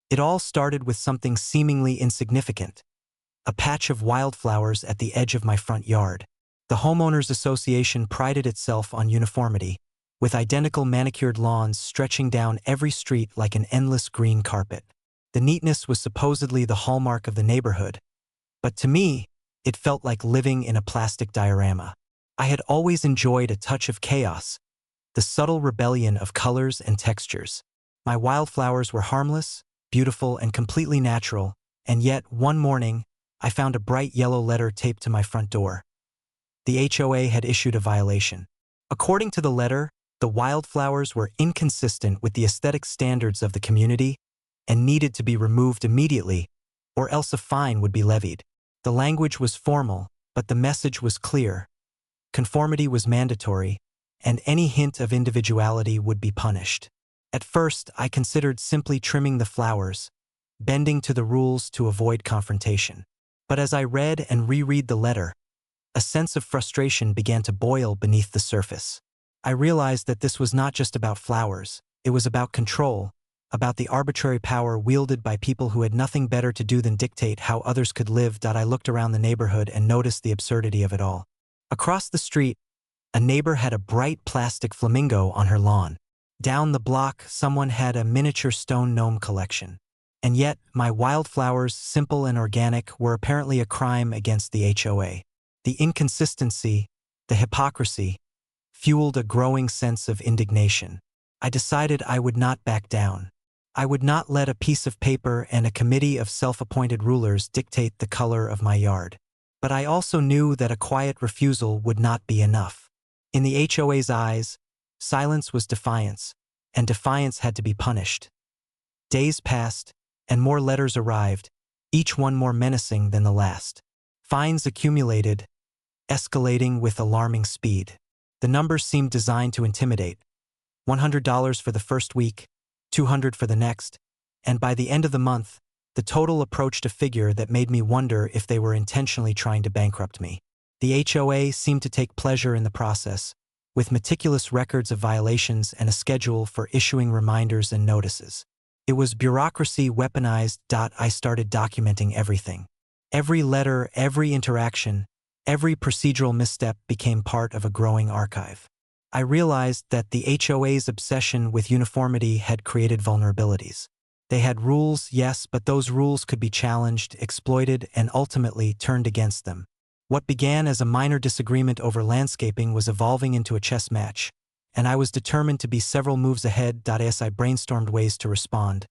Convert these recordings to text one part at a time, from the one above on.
It all started with something seemingly insignificant: a patch of wildflowers at the edge of my front yard. The Homeowners Association prided itself on uniformity, with identical manicured lawns stretching down every street like an endless green carpet. The neatness was supposedly the hallmark of the neighborhood, but to me, it felt like living in a plastic diorama. I had always enjoyed a touch of chaos, the subtle rebellion of colors and textures. My wildflowers were harmless, beautiful, and completely natural, and yet, one morning, I found a bright yellow letter taped to my front door. The HOA had issued a violation. According to the letter, the wildflowers were inconsistent with the aesthetic standards of the community and needed to be removed immediately, or else a fine would be levied. The language was formal, but the message was clear. Conformity was mandatory, and any hint of individuality would be punished. At first, I considered simply trimming the flowers, bending to the rules to avoid confrontation. But as I read and reread the letter, a sense of frustration began to boil beneath the surface. I realized that this was not just about flowers, it was about control, about the arbitrary power wielded by people who had nothing better to do than dictate how others could live. I looked around the neighborhood and noticed the absurdity of it all. Across the street, a neighbor had a bright plastic flamingo on her lawn. Down the block, someone had a miniature stone gnome collection. And yet, my wildflowers, simple and organic, were apparently a crime against the HOA. The inconsistency, the hypocrisy, fueled a growing sense of indignation. I decided I would not back down. I would not let a piece of paper and a committee of self-appointed rulers dictate the color of my yard. But I also knew that a quiet refusal would not be enough. In the HOA's eyes, silence was defiance, and defiance had to be punished. Days passed, and more letters arrived, each one more menacing than the last. Fines accumulated, escalating with alarming speed. The numbers seemed designed to intimidate: $100 for the first week, $200 for the next, and by the end of the month, the total approached a figure that made me wonder if they were intentionally trying to bankrupt me. The HOA seemed to take pleasure in the process, with meticulous records of violations and a schedule for issuing reminders and notices. It was bureaucracy weaponized. I started documenting everything. Every letter, every interaction, every procedural misstep became part of a growing archive. I realized that the HOA's obsession with uniformity had created vulnerabilities. They had rules, yes, but those rules could be challenged, exploited, and ultimately turned against them. What began as a minor disagreement over landscaping was evolving into a chess match, and I was determined to be several moves ahead. As I brainstormed ways to respond,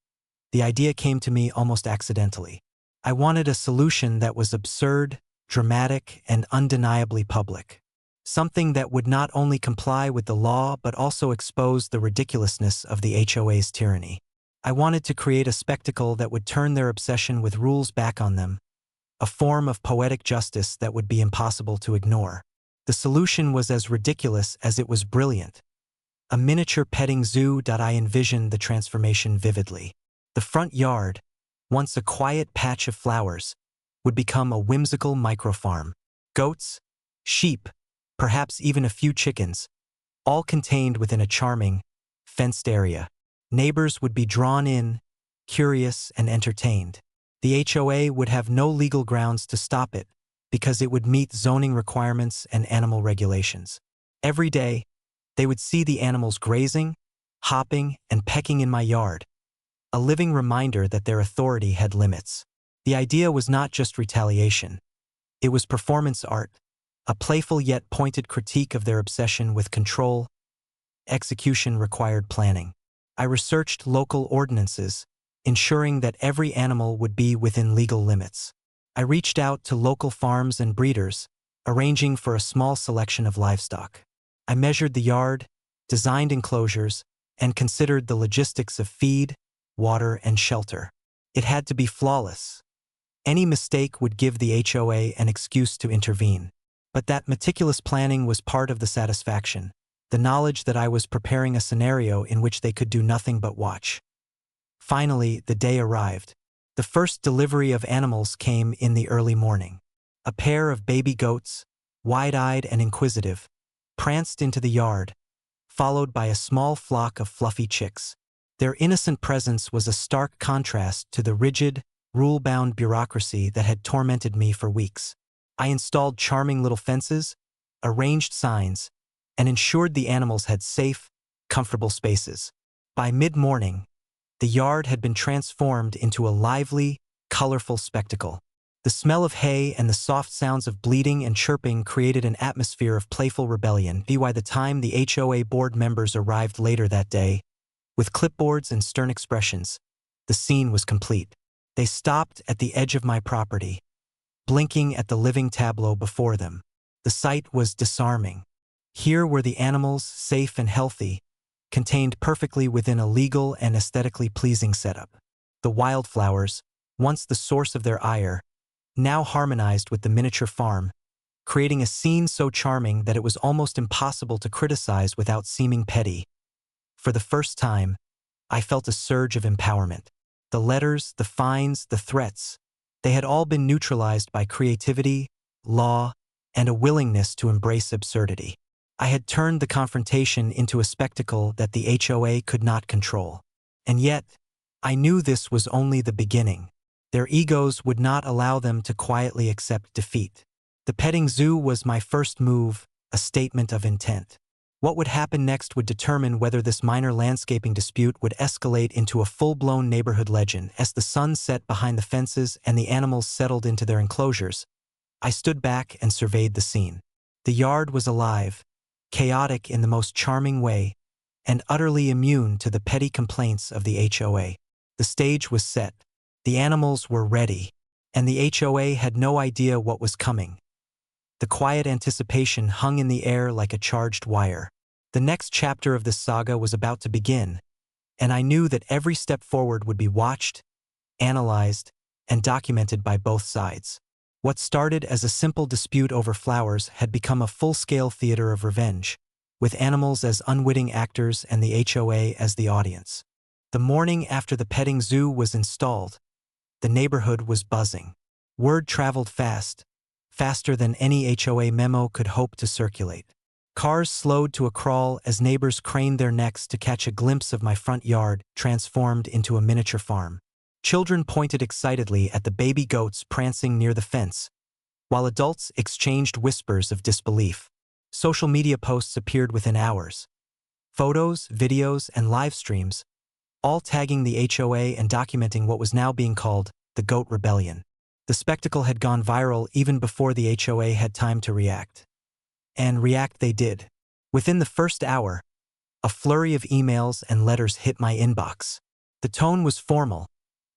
the idea came to me almost accidentally. I wanted a solution that was absurd, dramatic, and undeniably public. Something that would not only comply with the law but also expose the ridiculousness of the HOA's tyranny. I wanted to create a spectacle that would turn their obsession with rules back on them, a form of poetic justice that would be impossible to ignore. The solution was as ridiculous as it was brilliant: a miniature petting zoo. I envisioned the transformation vividly. The front yard, once a quiet patch of flowers, would become a whimsical microfarm. Goats, sheep, perhaps even a few chickens, all contained within a charming, fenced area. Neighbors would be drawn in, curious and entertained. The HOA would have no legal grounds to stop it because it would meet zoning requirements and animal regulations. Every day, they would see the animals grazing, hopping, and pecking in my yard, a living reminder that their authority had limits. The idea was not just retaliation. It was performance art, a playful yet pointed critique of their obsession with control. Execution required planning. I researched local ordinances, ensuring that every animal would be within legal limits. I reached out to local farms and breeders, arranging for a small selection of livestock. I measured the yard, designed enclosures, and considered the logistics of feed, water, and shelter. It had to be flawless. Any mistake would give the HOA an excuse to intervene. But that meticulous planning was part of the satisfaction, the knowledge that I was preparing a scenario in which they could do nothing but watch. Finally, the day arrived. The first delivery of animals came in the early morning. A pair of baby goats, wide-eyed and inquisitive, pranced into the yard, followed by a small flock of fluffy chicks. Their innocent presence was a stark contrast to the rigid, rule-bound bureaucracy that had tormented me for weeks. I installed charming little fences, arranged signs, and ensured the animals had safe, comfortable spaces. By mid-morning, the yard had been transformed into a lively, colorful spectacle. The smell of hay and the soft sounds of bleating and chirping created an atmosphere of playful rebellion. By the time the HOA board members arrived later that day, with clipboards and stern expressions, the scene was complete. They stopped at the edge of my property, blinking at the living tableau before them. The sight was disarming. Here were the animals, safe and healthy, contained perfectly within a legal and aesthetically pleasing setup. The wildflowers, once the source of their ire, now harmonized with the miniature farm, creating a scene so charming that it was almost impossible to criticize without seeming petty. For the first time, I felt a surge of empowerment. The letters, the fines, the threats, they had all been neutralized by creativity, law, and a willingness to embrace absurdity. I had turned the confrontation into a spectacle that the HOA could not control. And yet, I knew this was only the beginning. Their egos would not allow them to quietly accept defeat. The petting zoo was my first move, a statement of intent. What would happen next would determine whether this minor landscaping dispute would escalate into a full-blown neighborhood legend. As the sun set behind the fences and the animals settled into their enclosures, I stood back and surveyed the scene. The yard was alive, chaotic in the most charming way, and utterly immune to the petty complaints of the HOA. The stage was set, the animals were ready, and the HOA had no idea what was coming. The quiet anticipation hung in the air like a charged wire. The next chapter of this saga was about to begin, and I knew that every step forward would be watched, analyzed, and documented by both sides. What started as a simple dispute over flowers had become a full-scale theater of revenge, with animals as unwitting actors and the HOA as the audience. The morning after the petting zoo was installed, the neighborhood was buzzing. Word traveled fast, faster than any HOA memo could hope to circulate. Cars slowed to a crawl as neighbors craned their necks to catch a glimpse of my front yard transformed into a miniature farm. Children pointed excitedly at the baby goats prancing near the fence, while adults exchanged whispers of disbelief. Social media posts appeared within hours. Photos, videos, and live streams, all tagging the HOA and documenting what was now being called the Goat Rebellion. The spectacle had gone viral even before the HOA had time to react. And react they did. Within the first hour, a flurry of emails and letters hit my inbox. The tone was formal,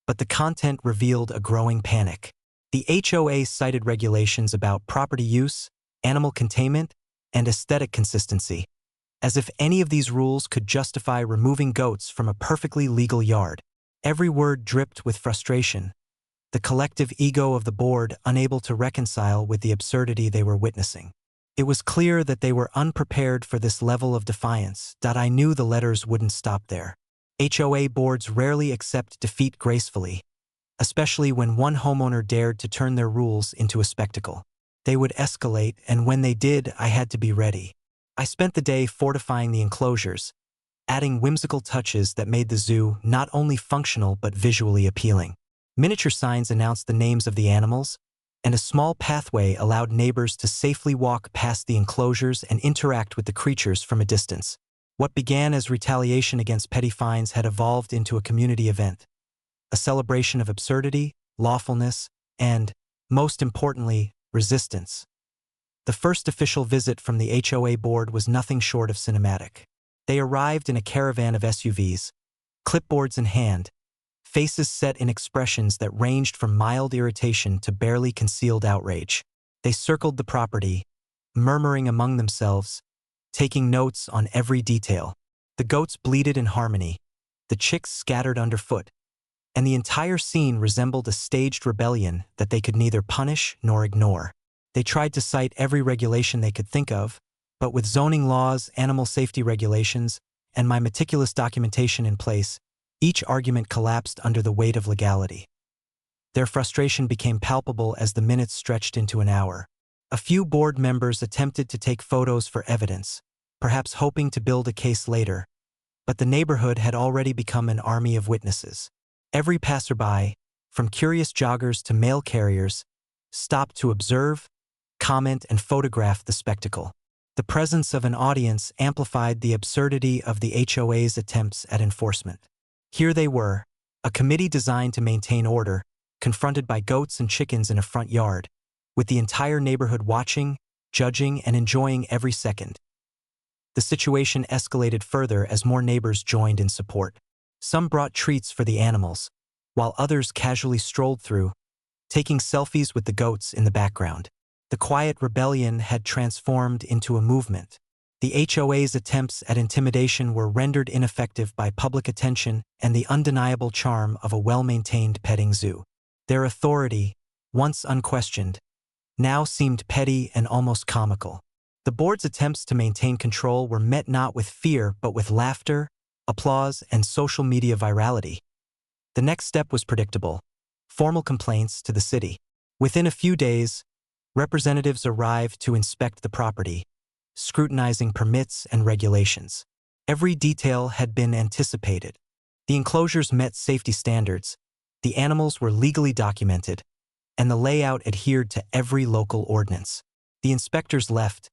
but the content revealed a growing panic. The HOA cited regulations about property use, animal containment, and aesthetic consistency, as if any of these rules could justify removing goats from a perfectly legal yard. Every word dripped with frustration, the collective ego of the board unable to reconcile with the absurdity they were witnessing. It was clear that they were unprepared for this level of defiance. I knew the letters wouldn't stop there. HOA boards rarely accept defeat gracefully, especially when one homeowner dared to turn their rules into a spectacle. They would escalate, and when they did, I had to be ready. I spent the day fortifying the enclosures, adding whimsical touches that made the zoo not only functional but visually appealing. Miniature signs announced the names of the animals, and a small pathway allowed neighbors to safely walk past the enclosures and interact with the creatures from a distance. What began as retaliation against petty fines had evolved into a community event, a celebration of absurdity, lawfulness, and, most importantly, resistance. The first official visit from the HOA board was nothing short of cinematic. They arrived in a caravan of SUVs, clipboards in hand, faces set in expressions that ranged from mild irritation to barely concealed outrage. They circled the property, murmuring among themselves, taking notes on every detail. The goats bleated in harmony, the chicks scattered underfoot, and the entire scene resembled a staged rebellion that they could neither punish nor ignore. They tried to cite every regulation they could think of, but with zoning laws, animal safety regulations, and my meticulous documentation in place, each argument collapsed under the weight of legality. Their frustration became palpable as the minutes stretched into an hour. A few board members attempted to take photos for evidence, perhaps hoping to build a case later, but the neighborhood had already become an army of witnesses. Every passerby, from curious joggers to mail carriers, stopped to observe, comment, and photograph the spectacle. The presence of an audience amplified the absurdity of the HOA's attempts at enforcement. Here they were, a committee designed to maintain order, confronted by goats and chickens in a front yard, with the entire neighborhood watching, judging, and enjoying every second. The situation escalated further as more neighbors joined in support. Some brought treats for the animals, while others casually strolled through, taking selfies with the goats in the background. The quiet rebellion had transformed into a movement. The HOA's attempts at intimidation were rendered ineffective by public attention and the undeniable charm of a well-maintained petting zoo. Their authority, once unquestioned, now seemed petty and almost comical. The board's attempts to maintain control were met not with fear but with laughter, applause, and social media virality. The next step was predictable: formal complaints to the city. Within a few days, representatives arrived to inspect the property, scrutinizing permits and regulations. Every detail had been anticipated. The enclosures met safety standards, the animals were legally documented, and the layout adhered to every local ordinance. The inspectors left,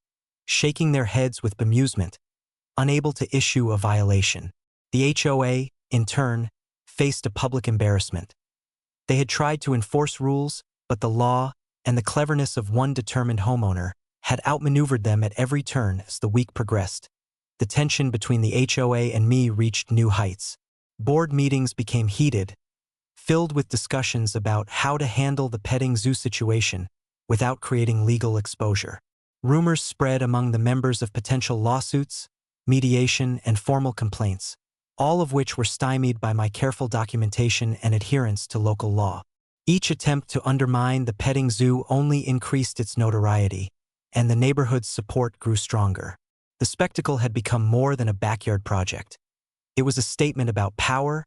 shaking their heads with bemusement, unable to issue a violation. The HOA, in turn, faced a public embarrassment. They had tried to enforce rules, but the law and the cleverness of one determined homeowner had outmaneuvered them at every turn as the week progressed. The tension between the HOA and me reached new heights. Board meetings became heated, filled with discussions about how to handle the petting zoo situation without creating legal exposure. Rumors spread among the members of potential lawsuits, mediation, and formal complaints, all of which were stymied by my careful documentation and adherence to local law. Each attempt to undermine the petting zoo only increased its notoriety, and the neighborhood's support grew stronger. The spectacle had become more than a backyard project. It was a statement about power,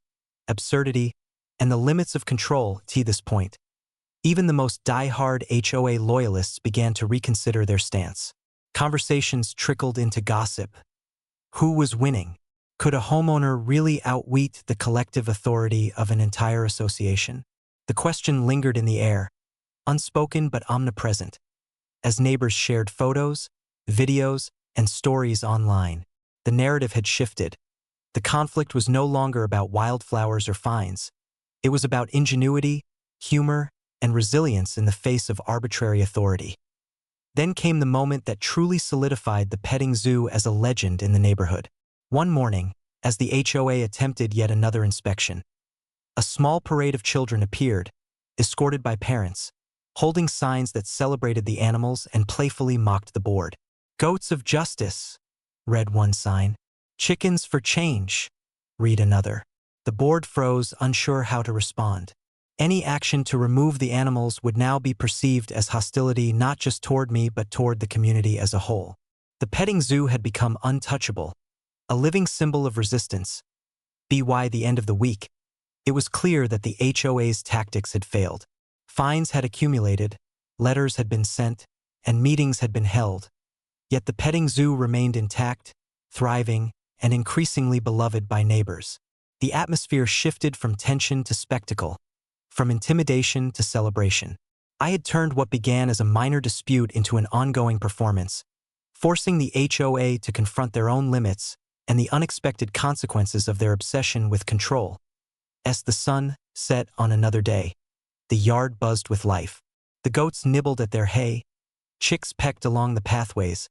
absurdity, and the limits of control. To this point, even the most die-hard HOA loyalists began to reconsider their stance. Conversations trickled into gossip. Who was winning? Could a homeowner really outwit the collective authority of an entire association? The question lingered in the air, unspoken but omnipresent, as neighbors shared photos, videos, and stories online. The narrative had shifted. The conflict was no longer about wildflowers or fines. It was about ingenuity, humor, and resilience in the face of arbitrary authority. Then came the moment that truly solidified the petting zoo as a legend in the neighborhood. One morning, as the HOA attempted yet another inspection, a small parade of children appeared, escorted by parents, holding signs that celebrated the animals and playfully mocked the board. "Goats of justice," read one sign. "Chickens for change," read another. The board froze, unsure how to respond. Any action to remove the animals would now be perceived as hostility not just toward me but toward the community as a whole. The petting zoo had become untouchable, a living symbol of resistance. By the end of the week, it was clear that the HOA's tactics had failed. Fines had accumulated, letters had been sent, and meetings had been held. Yet the petting zoo remained intact, thriving, and increasingly beloved by neighbors. The atmosphere shifted from tension to spectacle, from intimidation to celebration. I had turned what began as a minor dispute into an ongoing performance, forcing the HOA to confront their own limits and the unexpected consequences of their obsession with control. As the sun set on another day, the yard buzzed with life. The goats nibbled at their hay, chicks pecked along the pathways,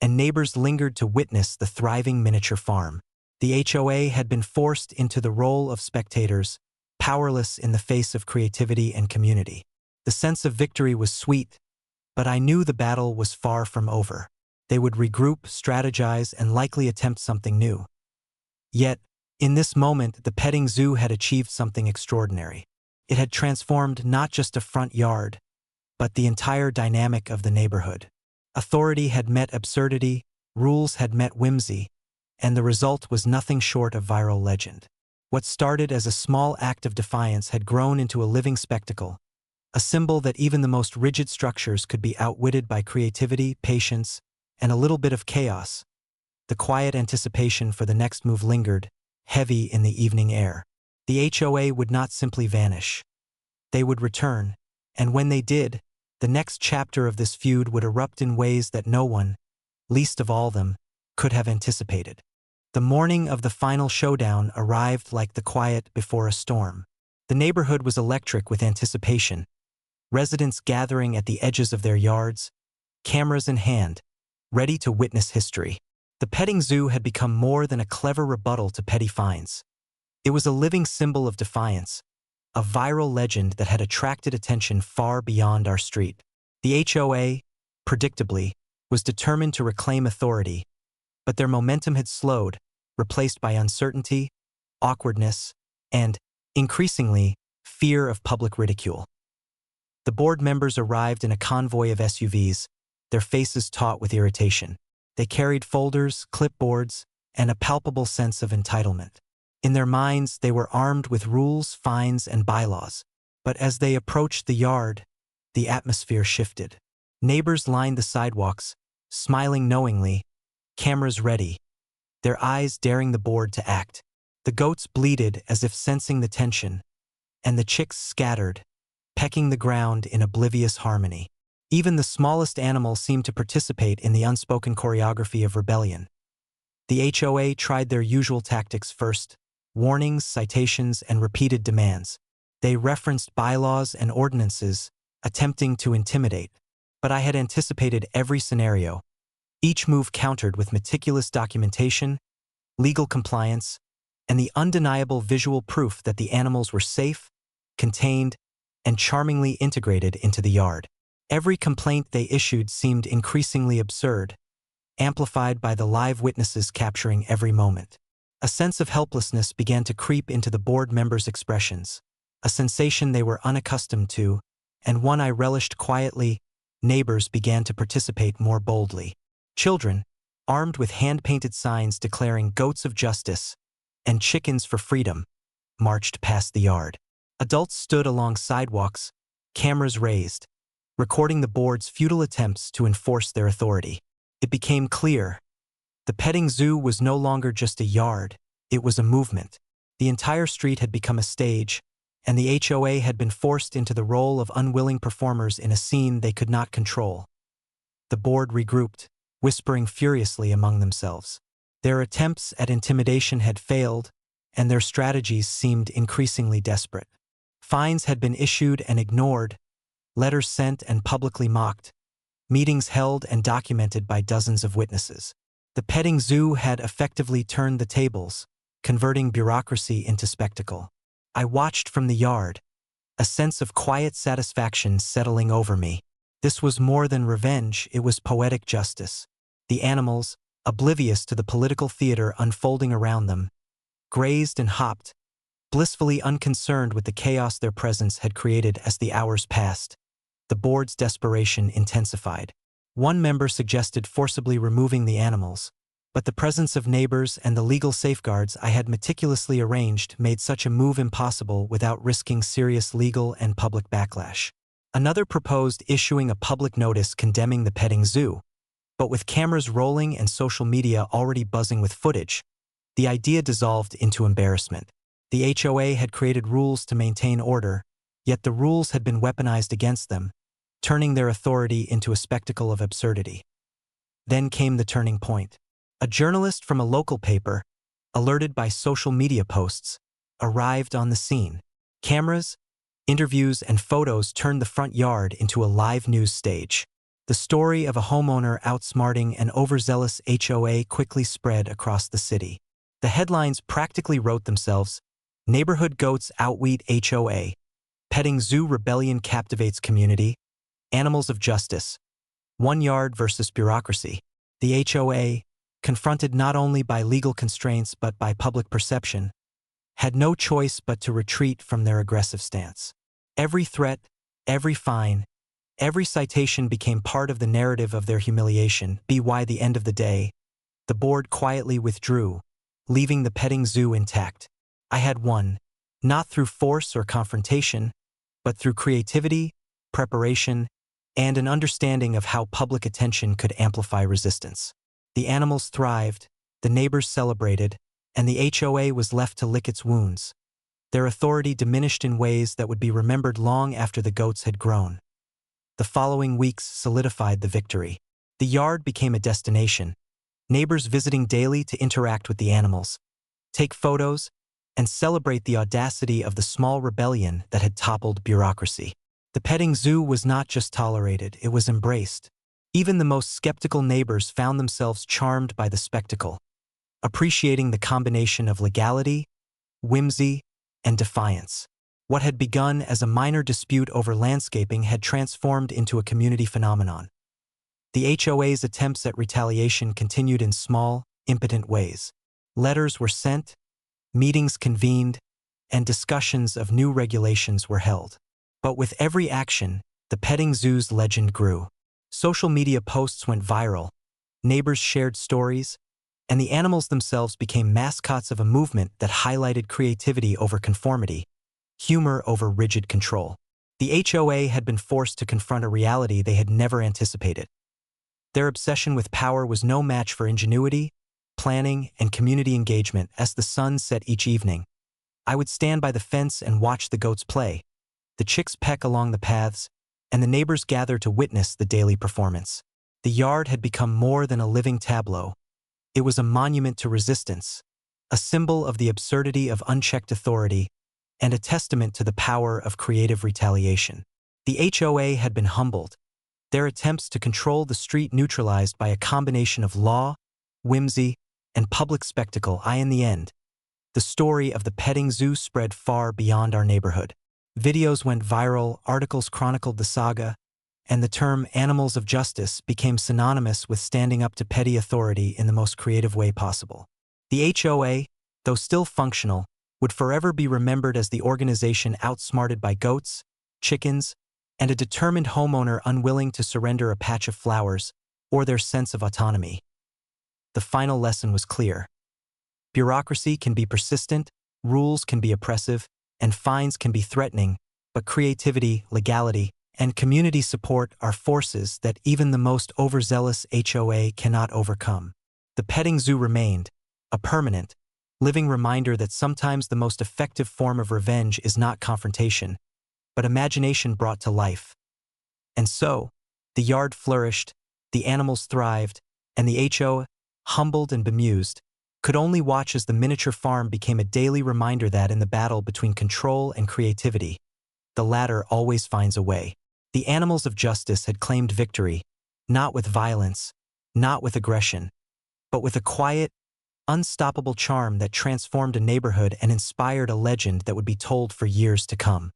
and neighbors lingered to witness the thriving miniature farm. The HOA had been forced into the role of spectators, powerless in the face of creativity and community. The sense of victory was sweet, but I knew the battle was far from over. They would regroup, strategize, and likely attempt something new. Yet, in this moment, the petting zoo had achieved something extraordinary. It had transformed not just a front yard, but the entire dynamic of the neighborhood. Authority had met absurdity, rules had met whimsy, and the result was nothing short of viral legend. What started as a small act of defiance had grown into a living spectacle, a symbol that even the most rigid structures could be outwitted by creativity, patience, and a little bit of chaos. The quiet anticipation for the next move lingered, heavy in the evening air. The HOA would not simply vanish. They would return, and when they did, the next chapter of this feud would erupt in ways that no one, least of all them, could have anticipated. The morning of the final showdown arrived like the quiet before a storm. The neighborhood was electric with anticipation, residents gathering at the edges of their yards, cameras in hand, ready to witness history. The petting zoo had become more than a clever rebuttal to petty fines. It was a living symbol of defiance, a viral legend that had attracted attention far beyond our street. The HOA, predictably, was determined to reclaim authority, but their momentum had slowed, replaced by uncertainty, awkwardness, and, increasingly, fear of public ridicule. The board members arrived in a convoy of SUVs, their faces taut with irritation. They carried folders, clipboards, and a palpable sense of entitlement. In their minds, they were armed with rules, fines, and bylaws. But as they approached the yard, the atmosphere shifted. Neighbors lined the sidewalks, smiling knowingly, cameras ready, their eyes daring the board to act. The goats bleated as if sensing the tension, and the chicks scattered, pecking the ground in oblivious harmony. Even the smallest animal seemed to participate in the unspoken choreography of rebellion. The HOA tried their usual tactics first: warnings, citations, and repeated demands. They referenced bylaws and ordinances, attempting to intimidate. But I had anticipated every scenario, each move countered with meticulous documentation, legal compliance, and the undeniable visual proof that the animals were safe, contained, and charmingly integrated into the yard. Every complaint they issued seemed increasingly absurd, amplified by the live witnesses capturing every moment. A sense of helplessness began to creep into the board members' expressions, a sensation they were unaccustomed to, and one I relished quietly. Neighbors began to participate more boldly. Children, armed with hand-painted signs declaring "Goats of Justice" and "Chickens for Freedom," marched past the yard. Adults stood along sidewalks, cameras raised, recording the board's futile attempts to enforce their authority. It became clear: the petting zoo was no longer just a yard, it was a movement. The entire street had become a stage, and the HOA had been forced into the role of unwilling performers in a scene they could not control. The board regrouped, whispering furiously among themselves. Their attempts at intimidation had failed, and their strategies seemed increasingly desperate. Fines had been issued and ignored, letters sent and publicly mocked, meetings held and documented by dozens of witnesses. The petting zoo had effectively turned the tables, converting bureaucracy into spectacle. I watched from the yard, a sense of quiet satisfaction settling over me. This was more than revenge, it was poetic justice. The animals, oblivious to the political theater unfolding around them, grazed and hopped, blissfully unconcerned with the chaos their presence had created. As the hours passed, the board's desperation intensified. One member suggested forcibly removing the animals, but the presence of neighbors and the legal safeguards I had meticulously arranged made such a move impossible without risking serious legal and public backlash. Another proposed issuing a public notice condemning the petting zoo, but with cameras rolling and social media already buzzing with footage, the idea dissolved into embarrassment. The HOA had created rules to maintain order, yet the rules had been weaponized against them, turning their authority into a spectacle of absurdity. Then came the turning point. A journalist from a local paper, alerted by social media posts, arrived on the scene. Cameras, interviews, and photos turned the front yard into a live news stage. The story of a homeowner outsmarting an overzealous HOA quickly spread across the city. The headlines practically wrote themselves: "Neighborhood goats outwit HOA," "Petting zoo rebellion captivates community," "Animals of justice," "One yard versus bureaucracy." The HOA, confronted not only by legal constraints but by public perception, had no choice but to retreat from their aggressive stance. Every threat, every fine, every citation became part of the narrative of their humiliation. By the end of the day, the board quietly withdrew, leaving the petting zoo intact. I had won, not through force or confrontation, but through creativity, preparation, and an understanding of how public attention could amplify resistance. The animals thrived, the neighbors celebrated, and the HOA was left to lick its wounds. Their authority diminished in ways that would be remembered long after the goats had grown. The following weeks solidified the victory. The yard became a destination, neighbors visiting daily to interact with the animals, take photos, and celebrate the audacity of the small rebellion that had toppled bureaucracy. The petting zoo was not just tolerated, it was embraced. Even the most skeptical neighbors found themselves charmed by the spectacle, appreciating the combination of legality, whimsy, and defiance. What had begun as a minor dispute over landscaping had transformed into a community phenomenon. The HOA's attempts at retaliation continued in small, impotent ways. Letters were sent, meetings convened, and discussions of new regulations were held. But with every action, the petting zoo's legend grew. Social media posts went viral, neighbors shared stories, and the animals themselves became mascots of a movement that highlighted creativity over conformity, humor over rigid control. The HOA had been forced to confront a reality they had never anticipated. Their obsession with power was no match for ingenuity, planning, and community engagement. As the sun set each evening, I would stand by the fence and watch the goats play, the chicks peck along the paths, and the neighbors gather to witness the daily performance. The yard had become more than a living tableau. It was a monument to resistance, a symbol of the absurdity of unchecked authority, and a testament to the power of creative retaliation. The HOA had been humbled, their attempts to control the street neutralized by a combination of law, whimsy, and public spectacle. In the end, the story of the petting zoo spread far beyond our neighborhood. Videos went viral, articles chronicled the saga, and the term animals of justice became synonymous with standing up to petty authority in the most creative way possible. The HOA, though still functional, would forever be remembered as the organization outsmarted by goats, chickens, and a determined homeowner unwilling to surrender a patch of flowers or their sense of autonomy. The final lesson was clear. Bureaucracy can be persistent, rules can be oppressive, and fines can be threatening, but creativity, legality, and community support are forces that even the most overzealous HOA cannot overcome. The petting zoo remained, a permanent, living reminder that sometimes the most effective form of revenge is not confrontation, but imagination brought to life. And so, the yard flourished, the animals thrived, and the HOA, humbled and bemused, could only watch as the miniature farm became a daily reminder that in the battle between control and creativity, the latter always finds a way. The animals of justice had claimed victory, not with violence, not with aggression, but with a quiet, unstoppable charm that transformed a neighborhood and inspired a legend that would be told for years to come.